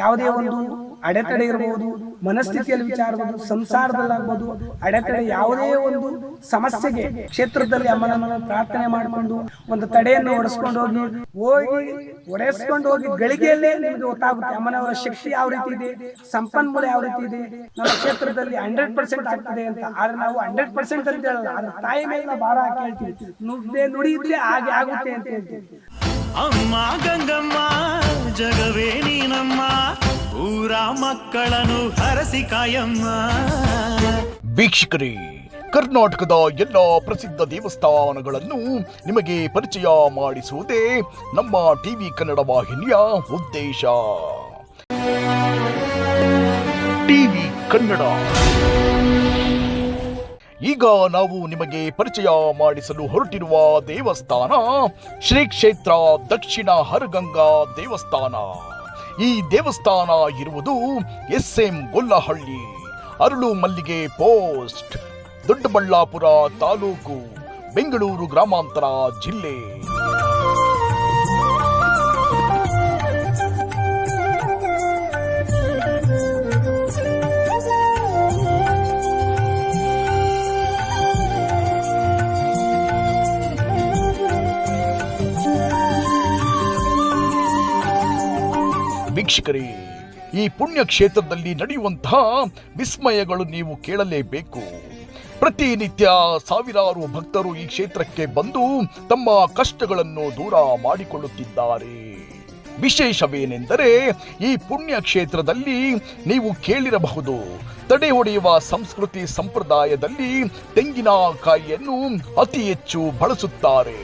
ಯಾವುದೇ ಒಂದು ಅಡೆತಡೆ ಇರಬಹುದು, ಮನಸ್ಥಿತಿಯಲ್ಲಿ ವಿಚಾರ ಇರಬಹುದು, ಸಂಸಾರದಲ್ಲಾಗ್ಬೋದು ಅಡೆತಡೆ, ಯಾವುದೇ ಒಂದು ಸಮಸ್ಯೆಗೆ ಕ್ಷೇತ್ರದಲ್ಲಿ ಅಮ್ಮನನ್ನು ಪ್ರಾರ್ಥನೆ ಮಾಡಿಕೊಂಡು ಒಂದು ತಡೆಯನ್ನು ಒಡೆಸ್ಕೊಂಡು ಹೋಗಿ ಗಳಿಗೆಯಲ್ಲೇ ನಿಮಗೆ ಗೊತ್ತಾಗುತ್ತೆ ಅಮ್ಮನವರ ಶಕ್ತಿ ಯಾವ ರೀತಿ ಇದೆ, ಸಂಪನ್ಮೂಲ ಯಾವ ರೀತಿ ಇದೆ, ನಮ್ಮ ಕ್ಷೇತ್ರದಲ್ಲಿ 100% ಆಗ್ತದೆ ಅಂತ. ಆದ್ರೆ ನಾವು 100% ಅಂತ ಹೇಳಲ್ಲ, ಆದ್ರೆ ತಾಯಿ ಮೇಲೆ ಭಾರ ಹಾಕಿ ಹೇಳ್ತೀವಿ, ನುಡಿ ಇದ್ರೆ ಹಾಗೆ ಆಗುತ್ತೆ ಅಂತ ಹೇಳ್ತೀವಿ. ಅಮ್ಮ ಗಂಗಮ್ಮ ಜಗವೇ ನೀನಮ್ಮ, ಊರ ಮಕ್ಕಳನ್ನು ಹರಸಿ ಕಾಯಮ್ಮ. ವೀಕ್ಷಕರೇ, ಕರ್ನಾಟಕದ ಎಲ್ಲ ಪ್ರಸಿದ್ಧ ದೇವಸ್ಥಾನಗಳನ್ನು ನಿಮಗೆ ಪರಿಚಯ ಮಾಡಿಸುವುದೇ ನಮ್ಮ ಟಿವಿ ಕನ್ನಡ ವಾಹಿನಿಯ ಉದ್ದೇಶ. ಟಿವಿ ಕನ್ನಡ. ಈಗ ನಾವು ನಿಮಗೆ ಪರಿಚಯ ಮಾಡಿಸಲು ಹೊರಟಿರುವ ದೇವಸ್ಥಾನ ಶ್ರೀ ಕ್ಷೇತ್ರ ದಕ್ಷಿಣ ಹರಗಂಗಾ ದೇವಸ್ಥಾನ. ಈ ದೇವಸ್ಥಾನ ಇರುವುದು SM ಗೊಲ್ಲಹಳ್ಳಿ, ಅರಳು ಮಲ್ಲಿಗೆ ಪೋಸ್ಟ್, ದೊಡ್ಡಬಳ್ಳಾಪುರ ತಾಲೂಕು, ಬೆಂಗಳೂರು ಗ್ರಾಮಾಂತರ ಜಿಲ್ಲೆ. ವೀಕ್ಷಕರೇ, ಈ ಪುಣ್ಯ ಕ್ಷೇತ್ರದಲ್ಲಿ ನಡೆಯುವಂತಹ ವಿಸ್ಮಯಗಳು ನೀವು ಕೇಳಲೇಬೇಕು. ಪ್ರತಿನಿತ್ಯ ಸಾವಿರಾರು ಭಕ್ತರು ಈ ಕ್ಷೇತ್ರಕ್ಕೆ ಬಂದು ತಮ್ಮ ಕಷ್ಟಗಳನ್ನು ದೂರ ಮಾಡಿಕೊಳ್ಳುತ್ತಿದ್ದಾರೆ. ವಿಶೇಷವೇನೆಂದರೆ ಈ ಪುಣ್ಯ ಕ್ಷೇತ್ರದಲ್ಲಿ ನೀವು ಕೇಳಿರಬಹುದು, ತಡೆ ಹೊಡೆಯುವ ಸಂಸ್ಕೃತಿ ಸಂಪ್ರದಾಯದಲ್ಲಿ ತೆಂಗಿನಕಾಯಿಯನ್ನು ಅತಿ ಹೆಚ್ಚು ಬಳಸುತ್ತಾರೆ.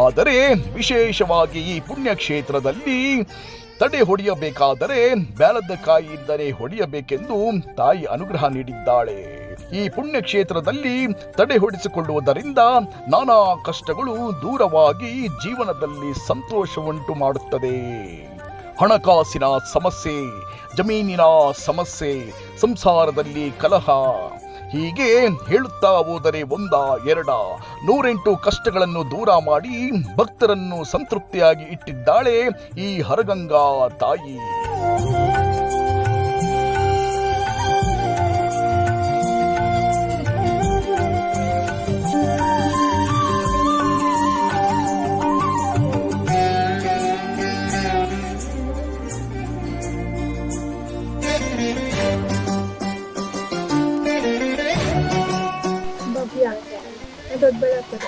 ಆದರೆ ವಿಶೇಷವಾಗಿ ಈ ಪುಣ್ಯ ಕ್ಷೇತ್ರದಲ್ಲಿ ತಡೆ ಹೊಡೆಯಬೇಕಾದರೆ ಬ್ಯಾಲದ ಕಾಯಿಯಿಂದಲೇ ಹೊಡೆಯಬೇಕೆಂದು ತಾಯಿ ಅನುಗ್ರಹ ನೀಡಿದ್ದಾಳೆ. ಈ ಪುಣ್ಯ ಕ್ಷೇತ್ರದಲ್ಲಿ ತಡೆ ಹೊಡೆಸಿಕೊಳ್ಳುವುದರಿಂದ ನಾನಾ ಕಷ್ಟಗಳು ದೂರವಾಗಿ ಜೀವನದಲ್ಲಿ ಸಂತೋಷವುಂಟು ಮಾಡುತ್ತದೆ. ಹಣಕಾಸಿನ ಸಮಸ್ಯೆ, ಜಮೀನಿನ ಸಮಸ್ಯೆ, ಸಂಸಾರದಲ್ಲಿ ಕಲಹ, ಹೀಗೆ ಹೇಳುತ್ತಾ ಹೋದರೆ 1, 2, 108 ಕಷ್ಟಗಳನ್ನು ದೂರ ಮಾಡಿ ಭಕ್ತರನ್ನು ಸಂತೃಪ್ತಿಯಾಗಿ ಇಟ್ಟಿದ್ದಾಳೆ ಈ ಹರಗಂಗಾ ತಾಯಿ. ದೊಡ್ಡಬಳ್ಳಾಪುರ.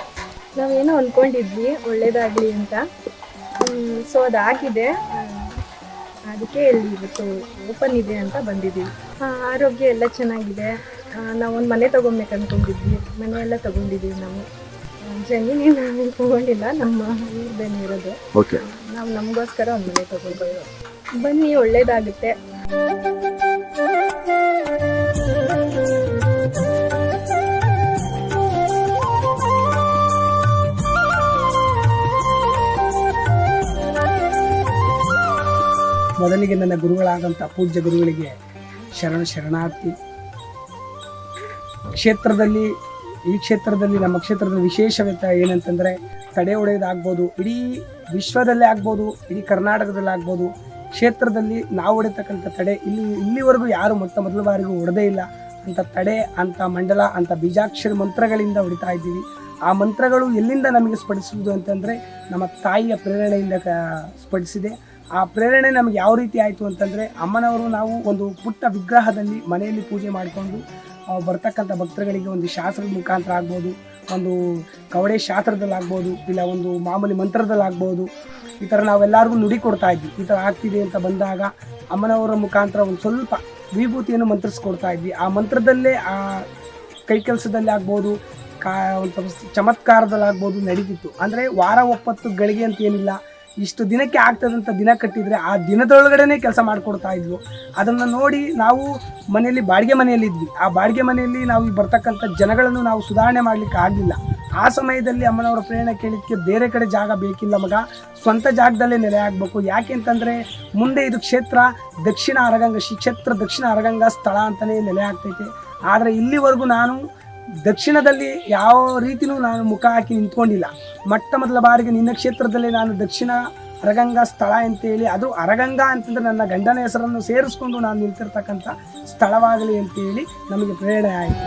ನಾವೇನೋ ಅಂದ್ಕೊಂಡಿದ್ವಿ ಒಳ್ಳೇದಾಗಲಿ ಅಂತ, ಸೊ ಅದಾಗಿದೆ. ಅದಕ್ಕೆ ಇಲ್ಲಿ ಇವತ್ತು ಓಪನ್ ಇದೆ ಅಂತ ಬಂದಿದ್ದೀವಿ. ಆರೋಗ್ಯ ಎಲ್ಲ ಚೆನ್ನಾಗಿದೆ. ನಾವೊಂದು ಮನೆ ತೊಗೊಬೇಕು ಅಂದ್ಕೊಂಡಿದ್ವಿ, ಮನೆ ಎಲ್ಲ ತೊಗೊಂಡಿದ್ದೀವಿ. ನಾವು ಜಮೀನೇನು ತೊಗೊಂಡಿಲ್ಲ, ನಮ್ಮ ಊರ್ದೇನೆ ಇರೋದು. ನಾವು ನಮಗೋಸ್ಕರ ಒಂದು ಮನೆ ತೊಗೊಂಡು ಬನ್ನಿ, ಒಳ್ಳೇದಾಗುತ್ತೆ. ಮೊದಲಿಗೆ ನನ್ನ ಗುರುಗಳಾದಂಥ ಪೂಜ್ಯ ಗುರುಗಳಿಗೆ ಶರಣಾರ್ಥಿ. ಈ ಕ್ಷೇತ್ರದಲ್ಲಿ ನಮ್ಮ ಕ್ಷೇತ್ರದ ವಿಶೇಷತೆ ಏನಂತಂದರೆ, ತಡೆ ಹೊಡೆಯೋದಾಗ್ಬೋದು, ಇಡೀ ವಿಶ್ವದಲ್ಲೇ ಆಗ್ಬೋದು, ಇಡೀ ಕರ್ನಾಟಕದಲ್ಲಿ ಆಗ್ಬೋದು, ಕ್ಷೇತ್ರದಲ್ಲಿ ನಾವು ಹೊಡೆತಕ್ಕಂಥ ತಡೆ ಇಲ್ಲಿವರೆಗೂ ಯಾರು ಮೊದಲ ಬಾರಿಗೂ ಹೊಡೆದೇ ಇಲ್ಲ ಅಂತ ತಡೆ, ಅಂತ ಮಂಡಲ, ಅಂತ ಬೀಜಾಕ್ಷರ ಮಂತ್ರಗಳಿಂದ ಹೊಡಿತಾ ಇದ್ದೀವಿ. ಆ ಮಂತ್ರಗಳು ಎಲ್ಲಿಂದ ನಮಗೆ ಸ್ಫಟಿಸುವುದು ಅಂತಂದರೆ ನಮ್ಮ ತಾಯಿಯ ಪ್ರೇರಣೆಯಿಂದ ಸ್ಫಟಿಸಿದೆ. ಆ ಪ್ರೇರಣೆ ನಮಗೆ ಯಾವ ರೀತಿ ಆಯಿತು ಅಂತಂದರೆ, ಅಮ್ಮನವರು ನಾವು ಒಂದು ಪುಟ್ಟ ವಿಗ್ರಹದಲ್ಲಿ ಮನೆಯಲ್ಲಿ ಪೂಜೆ ಮಾಡಿಕೊಂಡು ಬರ್ತಕ್ಕಂಥ ಭಕ್ತರುಗಳಿಗೆ ಒಂದು ಶಾಸ್ತ್ರದ ಮುಖಾಂತರ ಆಗ್ಬೋದು, ಒಂದು ಕವಡೆ ಶಾಸ್ತ್ರದಲ್ಲಾಗ್ಬೋದು, ಇಲ್ಲ ಒಂದು ಮಾಮೂಲಿ ಮಂತ್ರದಲ್ಲಾಗ್ಬೋದು, ಈ ಥರ ನಾವೆಲ್ಲರಿಗೂ ನುಡಿ ಕೊಡ್ತಾ ಇದ್ವಿ. ಈ ಥರ ಆಗ್ತಿದೆ ಅಂತ ಬಂದಾಗ ಅಮ್ಮನವರ ಮುಖಾಂತರ ಒಂದು ಸ್ವಲ್ಪ ವಿಭೂತಿಯನ್ನು ಮಂತ್ರಿಸ್ಕೊಡ್ತಾ ಇದ್ವಿ. ಆ ಮಂತ್ರದಲ್ಲೇ ಆ ಕೈ ಕೆಲಸದಲ್ಲಿ ಆಗ್ಬೋದು, ಒಂದು ಚಮತ್ಕಾರದಲ್ಲಾಗ್ಬೋದು ನಡೀತಿತ್ತು. ಅಂದರೆ ವಾರ 9 ಗಳಿಗೆ ಅಂತ ಏನಿಲ್ಲ, ಇಷ್ಟು ದಿನಕ್ಕೆ ಆಗ್ತದಂತ ದಿನ ಕಟ್ಟಿದರೆ ಆ ದಿನದೊಳಗಡೆ ಕೆಲಸ ಮಾಡಿಕೊಡ್ತಾ ಇದ್ವು. ಅದನ್ನು ನೋಡಿ ನಾವು ಮನೆಯಲ್ಲಿ ಬಾಡಿಗೆ ಮನೆಯಲ್ಲಿದ್ವಿ. ಆ ಬಾಡಿಗೆ ಮನೆಯಲ್ಲಿ ನಾವು ಬರ್ತಕ್ಕಂಥ ಜನಗಳನ್ನು ನಾವು ಸುಧಾರಣೆ ಮಾಡಲಿಕ್ಕೆ ಆಗಲಿಲ್ಲ. ಆ ಸಮಯದಲ್ಲಿ ಅಮ್ಮನವರ ಪ್ರೇರಣೆ ಕೇಳಿದ್ದಕ್ಕೆ ಬೇರೆ ಕಡೆ ಜಾಗ ಬೇಕಿಲ್ಲ ಮಗ, ಸ್ವಂತ ಜಾಗದಲ್ಲೇ ನೆಲೆ ಆಗಬೇಕು. ಯಾಕೆ ಅಂತಂದರೆ ಮುಂದೆ ಇದು ಕ್ಷೇತ್ರ ದಕ್ಷಿಣ ಹರಗಂಗಾ, ಶ್ರೀ ಕ್ಷೇತ್ರ ದಕ್ಷಿಣ ಹರಗಂಗಾ ಸ್ಥಳ ಅಂತಲೇ ನೆಲೆ ಆಗ್ತೈತೆ. ಆದರೆ ಇಲ್ಲಿವರೆಗೂ ನಾನು ದಕ್ಷಿಣದಲ್ಲಿ ಯಾವ ರೀತಿಯೂ ನಾನು ಮುಖ ಹಾಕಿ ನಿಂತ್ಕೊಂಡಿಲ್ಲ. ಮೊದಲ ಬಾರಿಗೆ ನಿನ್ನ ಕ್ಷೇತ್ರದಲ್ಲೇ ನಾನು ದಕ್ಷಿಣ ಅರಗಂಗಾ ಸ್ಥಳ ಅಂತೇಳಿ, ಅದು ಅರಗಂಗಾ ಅಂತಂದ್ರೆ ನನ್ನ ಗಂಡನ ಹೆಸರನ್ನು ಸೇರಿಸ್ಕೊಂಡು ನಾನು ನಿಂತಿರ್ತಕ್ಕಂಥ ಸ್ಥಳವಾಗಲಿ ಅಂತೇಳಿ ನಮಗೆ ಪ್ರೇರಣೆ ಆಯಿತು.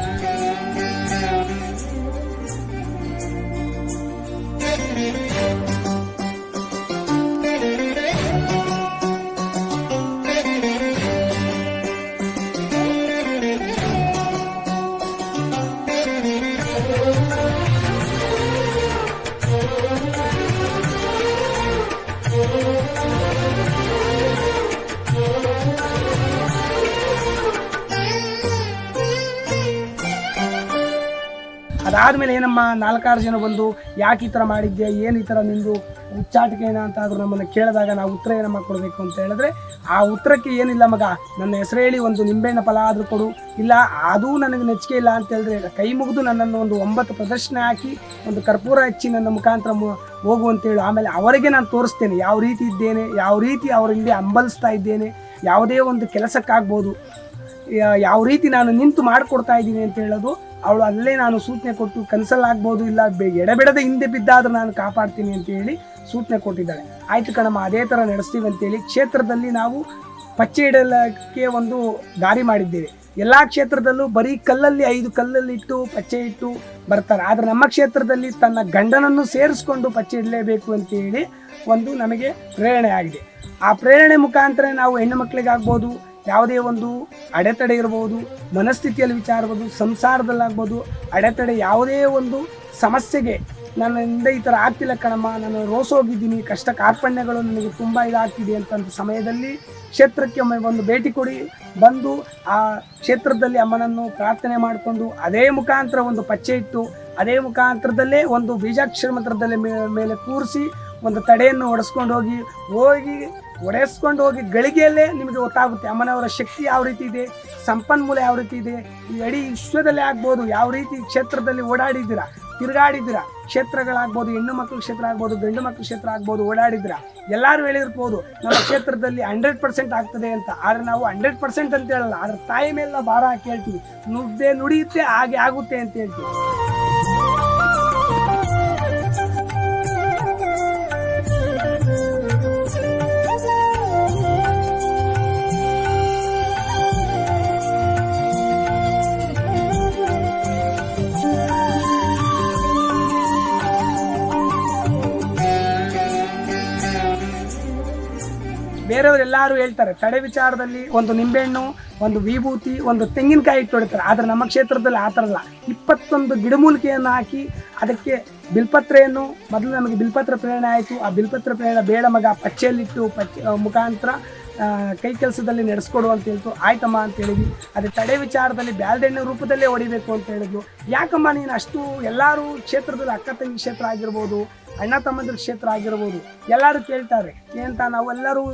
ಅದಾದಮೇಲೆ ಏನಮ್ಮ 4-6 ಜನ ಬಂದು ಯಾಕೆ ಈ ಥರ ಮಾಡಿದ್ದೆ, ಏನು ಈ ಥರ ನಿಂದು ಉಚ್ಚಾಟಿಕೆ ಏನ ಅಂತ ಆದರೂ ನಮ್ಮನ್ನು ಕೇಳಿದಾಗ ನಾವು ಉತ್ತರ ಏನಮ್ಮ ಕೊಡಬೇಕು ಅಂತ ಹೇಳಿದ್ರೆ, ಆ ಉತ್ತರಕ್ಕೆ ಏನಿಲ್ಲ ಮಗ, ನನ್ನ ಹೆಸರು ಹೇಳಿ ಒಂದು ನಿಂಬೆಹಣ್ಣ ಫಲ ಆದರೂ ಕೊಡು, ಇಲ್ಲ ಅದೂ ನನಗೆ ನೆಚ್ಚಿಕೆ ಇಲ್ಲ ಅಂತ ಹೇಳಿದ್ರೆ ಕೈ ಮುಗಿದು ನನ್ನನ್ನು ಒಂದು 9 ಪ್ರದರ್ಶನ ಹಾಕಿ ಒಂದು ಕರ್ಪೂರ ಹಚ್ಚಿ ನನ್ನ ಮುಖಾಂತರ ಹೋಗು ಅಂತೇಳಿ, ಆಮೇಲೆ ಅವರಿಗೆ ನಾನು ತೋರಿಸ್ತೇನೆ ಯಾವ ರೀತಿ ಇದ್ದೇನೆ, ಯಾವ ರೀತಿ ಅವರ ಹಿಂದೆ ಹಂಬಲಿಸ್ತಾ ಇದ್ದೇನೆ, ಯಾವುದೇ ಒಂದು ಕೆಲಸಕ್ಕಾಗ್ಬೋದು ಯಾವ ರೀತಿ ನಾನು ನಿಂತು ಮಾಡಿಕೊಡ್ತಾ ಇದ್ದೀನಿ ಅಂತ ಹೇಳೋದು ಅವಳು ಅಲ್ಲೇ ನಾನು ಸೂಚನೆ ಕೊಟ್ಟು, ಕನಸಲ್ಲಾಗ್ಬೋದು ಇಲ್ಲ ಎಡೆಬಿಡದೆ ಹಿಂದೆ ಬಿದ್ದಾದರೂ ನಾನು ಕಾಪಾಡ್ತೀನಿ ಅಂತ ಹೇಳಿ ಸೂಚನೆ ಕೊಟ್ಟಿದ್ದಾಳೆ. ಆಯ್ತು ಕಣಮ್ಮ, ಅದೇ ಥರ ನಡೆಸ್ತೀವಿ ಅಂತೇಳಿ ಕ್ಷೇತ್ರದಲ್ಲಿ ನಾವು ಪಚ್ಚೆ ಇಡಲಕ್ಕೆ ಒಂದು ದಾರಿ ಮಾಡಿದ್ದೇವೆ. ಎಲ್ಲ ಕ್ಷೇತ್ರದಲ್ಲೂ ಬರೀ ಕಲ್ಲಲ್ಲಿ 5 ಕಲ್ಲಲ್ಲಿ ಇಟ್ಟು ಪಚ್ಚೆ ಇಟ್ಟು ಬರ್ತಾರೆ, ಆದರೆ ನಮ್ಮ ಕ್ಷೇತ್ರದಲ್ಲಿ ತನ್ನ ಗಂಡನನ್ನು ಸೇರಿಸ್ಕೊಂಡು ಪಚ್ಚೆ ಇಡಲೇಬೇಕು ಅಂತೇಳಿ ಒಂದು ನಮಗೆ ಪ್ರೇರಣೆ ಆಗಿದೆ. ಆ ಪ್ರೇರಣೆ ಮುಖಾಂತರ ನಾವು ಹೆಣ್ಣು ಮಕ್ಕಳಿಗಾಗ್ಬೋದು, ಯಾವುದೇ ಒಂದು ಅಡೆತಡೆ ಇರ್ಬೋದು, ಮನಸ್ಥಿತಿಯಲ್ಲಿ ವಿಚಾರ ಇರ್ಬೋದು, ಸಂಸಾರದಲ್ಲಾಗ್ಬೋದು ಅಡೆತಡೆ, ಯಾವುದೇ ಒಂದು ಸಮಸ್ಯೆಗೆ ನನ್ನಿಂದ ಈ ಥರ ಆಗ್ತಿಲ್ಲ ಕಣಮ್ಮ, ನಾನು ರೋಸೋಗಿದ್ದೀನಿ, ಕಷ್ಟ ಕಾರ್ಪಣ್ಯಗಳು ನನಗೆ ತುಂಬ ಇದಾಗ್ತಿದೆ ಅಂತಂದ ಸಮಯದಲ್ಲಿ ಕ್ಷೇತ್ರಕ್ಕೆ ಒಮ್ಮೆ ಒಂದು ಭೇಟಿ ಕೊಡಿ, ಬಂದು ಆ ಕ್ಷೇತ್ರದಲ್ಲಿ ಅಮ್ಮನನ್ನು ಪ್ರಾರ್ಥನೆ ಮಾಡಿಕೊಂಡು ಅದೇ ಮುಖಾಂತರ ಒಂದು ಪಚ್ಚೆ ಇಟ್ಟು ಅದೇ ಮುಖಾಂತರದಲ್ಲೇ ಒಂದು ಬೀಜಾಕ್ಷರ ಮಂತ್ರದಲ್ಲಿ ಮೇಲೆ ಕೂರಿಸಿ ಒಂದು ತಡೆಯನ್ನು ಒಡೆಸ್ಕೊಂಡು ಹೋಗಿ ಗಳಿಗೆಯಲ್ಲೇ ನಿಮಗೆ ಗೊತ್ತಾಗುತ್ತೆ ಅಮ್ಮನವರ ಶಕ್ತಿ ಯಾವ ರೀತಿ ಇದೆ, ಸಂಪನ್ಮೂಲ ಯಾವ ರೀತಿ ಇದೆ. ಈ ಇಡೀ ವಿಶ್ವದಲ್ಲೇ ಆಗ್ಬೋದು, ಯಾವ ರೀತಿ ಕ್ಷೇತ್ರದಲ್ಲಿ ಓಡಾಡಿದ್ದೀರಾ, ತಿರುಗಾಡಿದ್ದೀರಾ, ಕ್ಷೇತ್ರಗಳಾಗ್ಬೋದು, ಹೆಣ್ಣು ಮಕ್ಕಳ ಕ್ಷೇತ್ರ ಆಗ್ಬೋದು, ಗಂಡು ಮಕ್ಕಳ ಕ್ಷೇತ್ರ ಆಗ್ಬೋದು, ಓಡಾಡಿದ್ದೀರಾ. ಎಲ್ಲರೂ ಹೇಳಿರ್ಬೋದು ನಮ್ಮ ಕ್ಷೇತ್ರದಲ್ಲಿ 100% ಆಗ್ತದೆ ಅಂತ, ಆದರೆ ನಾವು 100% ಅಂತ ಹೇಳಲ್ಲ, ಅದ್ರ ತಾಯಿ ಮೇಲೆ ಭಾರ ಹಾಕಿ ಹೇಳ್ತೀವಿ, ನುಡಿಯುತ್ತೆ ಹಾಗೆ ಆಗುತ್ತೆ ಅಂತ ಹೇಳ್ತೀವಿ. ಬೇರೆಯವರೆಲ್ಲರೂ ಹೇಳ್ತಾರೆ ತಡೆ ವಿಚಾರದಲ್ಲಿ ಒಂದು ನಿಂಬೆಹಣ್ಣು, ಒಂದು ವಿಭೂತಿ, ಒಂದು ತೆಂಗಿನಕಾಯಿ ಇಟ್ಟು ಹೊಡಿತಾರೆ, ಆದರೆ ನಮ್ಮ ಕ್ಷೇತ್ರದಲ್ಲಿ ಆ ಥರ ಅಲ್ಲ. 21 ಗಿಡಮೂಲಿಕೆಯನ್ನು ಹಾಕಿ ಅದಕ್ಕೆ ಬಿಲ್ಪತ್ರೆಯನ್ನು, ಮೊದಲು ನಮಗೆ ಬಿಲ್ಪತ್ರ ಪ್ರೇರಣೆ ಆಯಿತು, ಆ ಬಿಲ್ಪತ್ರ ಪ್ರೇರಣೆ ಬೇಡ ಮಗ ಪಚ್ಚೆಯಲ್ಲಿಟ್ಟು ಮುಖಾಂತರ ಕೈ ಕೆಲಸದಲ್ಲಿ ನಡೆಸ್ಕೊಡು ಅಂತ ಹೇಳ್ತು. ಆಯ್ತಮ್ಮ ಅಂತ ಹೇಳಿದ್ವಿ. ಅದೇ ತಡೆ ವಿಚಾರದಲ್ಲಿ ಬ್ಯಾಲ್ದೆಣ್ಣೆ ರೂಪದಲ್ಲೇ ಹೊಡಿಬೇಕು ಅಂತ ಹೇಳಿದ್ಲು. ಯಾಕಮ್ಮ ನೀನು ಅಷ್ಟು, ಎಲ್ಲರೂ ಕ್ಷೇತ್ರದಲ್ಲಿ ಅಕ್ಕ ತಂಗಿ ಕ್ಷೇತ್ರ ಆಗಿರ್ಬೋದು, ಅಣ್ಣ ತಮ್ಮಂದ್ರ ಕ್ಷೇತ್ರ ಆಗಿರ್ಬೋದು, ಎಲ್ಲರೂ ಕೇಳ್ತಾರೆ ಏನಂತ, ನಾವೆಲ್ಲರೂ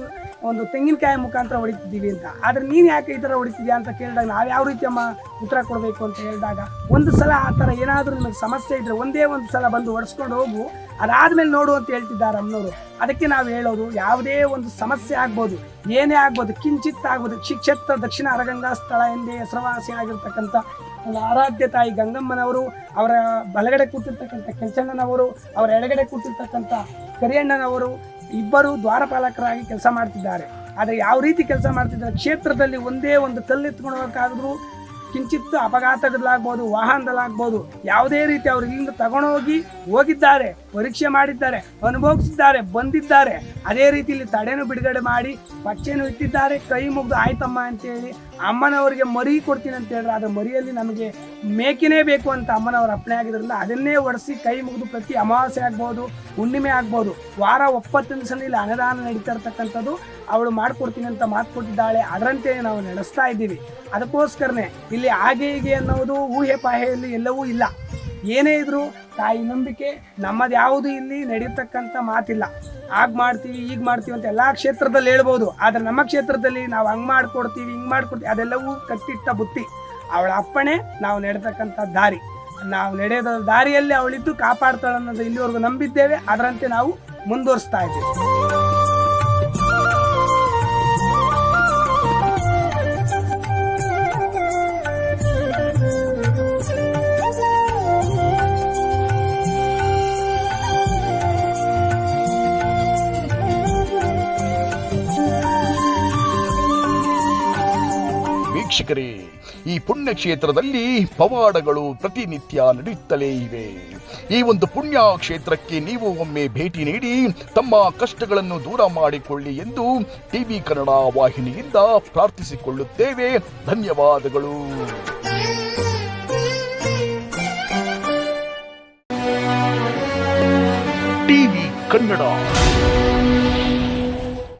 ಒಂದು ತೆಂಗಿನಕಾಯಿ ಮುಖಾಂತರ ಹೊಡಿತಿದ್ದೀವಿ ಅಂತ, ಆದರೆ ನೀನು ಯಾಕೆ ಈ ಥರ ಹೊಡಿತಿದ್ಯಾ ಅಂತ ಕೇಳಿದಾಗ ನಾವು ಯಾವ ರೀತಿ ಅಮ್ಮ ಉತ್ತರ ಕೊಡಬೇಕು ಅಂತ ಹೇಳಿದಾಗ, ಒಂದು ಸಲ ಆ ಥರ ಏನಾದರೂ ನಿಮಗೆ ಸಮಸ್ಯೆ ಇದ್ದರೆ ಒಂದೇ ಒಂದು ಸಲ ಬಂದು ಹೊಡೆಸ್ಕೊಂಡು ಹೋಗು, ಅದಾದಮೇಲೆ ನೋಡು ಅಂತ ಹೇಳ್ತಿದ್ದಾರೆ ಅಮ್ಮನವರು. ಅದಕ್ಕೆ ನಾವು ಹೇಳೋದು, ಯಾವುದೇ ಒಂದು ಸಮಸ್ಯೆ ಆಗ್ಬೋದು, ಏನೇ ಆಗ್ಬೋದು, ಕಿಂಚಿತ್ ಆಗ್ಬೋದು, ಕ್ಷೇತ್ರ ದಕ್ಷಿಣ ಅರಗಂಗಾ ಸ್ಥಳ ಎಂದೇ ಹೆಸರುವಾಸಿ ಆಗಿರ್ತಕ್ಕಂಥ ಒಂದು ಆರಾಧ್ಯ ತಾಯಿ ಗಂಗಮ್ಮನವರು, ಅವರ ಬಲಗಡೆ ಕೂತಿರ್ತಕ್ಕಂಥ ಕೆಂಚಣ್ಣನವರು, ಅವರ ಎಡಗಡೆ ಕೂತಿರ್ತಕ್ಕಂಥ ಕರಿಯಣ್ಣನವರು ಇಬ್ಬರು ದ್ವಾರಪಾಲಕರಾಗಿ ಕೆಲಸ ಮಾಡ್ತಿದ್ದಾರೆ. ಆದರೆ ಯಾವ ರೀತಿ ಕೆಲಸ ಮಾಡ್ತಿದ್ದಾರೆ, ಕ್ಷೇತ್ರದಲ್ಲಿ ಒಂದೇ ಒಂದು ಕಲ್ಲೆತ್ಕೊಂಡು ಹೋಗೋಕ್ಕಾದ್ರೂ ಕಿಂಚಿತ್ತು ಅಪಘಾತಗಳಾಗ್ಬೋದು, ವಾಹನದಲ್ಲಾಗ್ಬೋದು, ಯಾವುದೇ ರೀತಿ ಅವರು ಇಲ್ಲಿಂದ ಹೋಗಿದ್ದಾರೆ, ಪರೀಕ್ಷೆ ಮಾಡಿದ್ದಾರೆ, ಅನುಭವಿಸಿದ್ದಾರೆ, ಬಂದಿದ್ದಾರೆ. ಅದೇ ರೀತಿಯಲ್ಲಿ ತಡೆನೂ ಬಿಡುಗಡೆ ಮಾಡಿ ಪಚ್ಚೆಯನ್ನು ಇಟ್ಟಿದ್ದಾರೆ. ಕೈ ಮುಗಿದು ಆಯ್ತಮ್ಮ ಅಂತೇಳಿ ಅಮ್ಮನವರಿಗೆ ಮರಿ ಕೊಡ್ತೀನಿ ಅಂತ ಹೇಳಿದ್ರೆ, ಅದರ ಮರಿಯಲ್ಲಿ ನಮಗೆ ಮೇಕೆನೇ ಬೇಕು ಅಂತ ಅಮ್ಮನವ್ರ ಅಪ್ಪಣೆ ಆಗಿದ್ರಿಂದ ಅದನ್ನೇ ಒಡಿಸಿ ಕೈ ಮುಗಿದು ಪ್ರತಿ ಅಮಾವಾಸ್ಯೆ ಆಗ್ಬೋದು, ಹುಣ್ಣಿಮೆ ಆಗ್ಬೋದು, ವಾರ 9 ದಿವಸ ಇಲ್ಲಿ ಅನ್ನದಾನ ನಡೀತಾ ಇರ್ತಕ್ಕಂಥದ್ದು ಅವಳು ಮಾಡಿಕೊಡ್ತೀನಿ ಅಂತ ಮಾತು ಕೊಟ್ಟಿದ್ದಾಳೆ. ಅದರಂತೆ ನಾವು ನಡೆಸ್ತಾ ಇದ್ದೀವಿ. ಅದಕ್ಕೋಸ್ಕರನೇ ಇಲ್ಲಿ ಹಾಗೆ ಹೀಗೆ ಅನ್ನೋದು ಊಹೆ ಪಾಹೆಯಲ್ಲಿ ಎಲ್ಲವೂ ಇಲ್ಲ. ಏನೇ ಇದ್ರು ತಾಯಿ ನಂಬಿಕೆ, ನಮ್ಮದು ಯಾವುದು ಇಲ್ಲಿ ನಡೆಯತಕ್ಕಂಥ ಮಾತಿಲ್ಲ. ಆಗ ಮಾಡ್ತೀವಿ, ಈಗ ಮಾಡ್ತೀವಿ ಅಂತ ಎಲ್ಲ ಕ್ಷೇತ್ರದಲ್ಲಿ ಹೇಳ್ಬೋದು, ಆದರೆ ನಮ್ಮ ಕ್ಷೇತ್ರದಲ್ಲಿ ನಾವು ಹಂಗೆ ಮಾಡ್ಕೊಡ್ತೀವಿ, ಹಿಂಗೆ ಮಾಡ್ಕೊಡ್ತೀವಿ, ಅದೆಲ್ಲವೂ ಕಟ್ಟಿಟ್ಟ ಬುತ್ತಿ. ಅವಳ ಅಪ್ಪಣೆ, ನಾವು ನಡೆತಕ್ಕಂಥ ದಾರಿ, ನಾವು ನಡೆಯೋದ ದಾರಿಯಲ್ಲಿ ಅವಳಿದ್ದು ಕಾಪಾಡ್ತಾಳೆ ಅನ್ನೋದು ಇಲ್ಲಿವರೆಗೂ ನಂಬಿದ್ದೇವೆ. ಅದರಂತೆ ನಾವು ಮುಂದುವರಿಸ್ತಾ ಇದ್ದೀವಿ. ವೀಕ್ಷಕರೇ, ಈ ಪುಣ್ಯಕ್ಷೇತ್ರದಲ್ಲಿ ಪವಾಡಗಳು ಪ್ರತಿನಿತ್ಯ ನಡೆಯುತ್ತಲೇ ಇವೆ. ಈ ಒಂದು ಪುಣ್ಯ ಕ್ಷೇತ್ರಕ್ಕೆ ನೀವು ಒಮ್ಮೆ ಭೇಟಿ ನೀಡಿ ತಮ್ಮ ಕಷ್ಟಗಳನ್ನು ದೂರ ಮಾಡಿಕೊಳ್ಳಿ ಎಂದು ಟಿವಿ ಕನ್ನಡ ವಾಹಿನಿಯಿಂದ ಪ್ರಾರ್ಥಿಸಿಕೊಳ್ಳುತ್ತೇವೆ. ಧನ್ಯವಾದಗಳು. ಟಿವಿ ಕನ್ನಡ.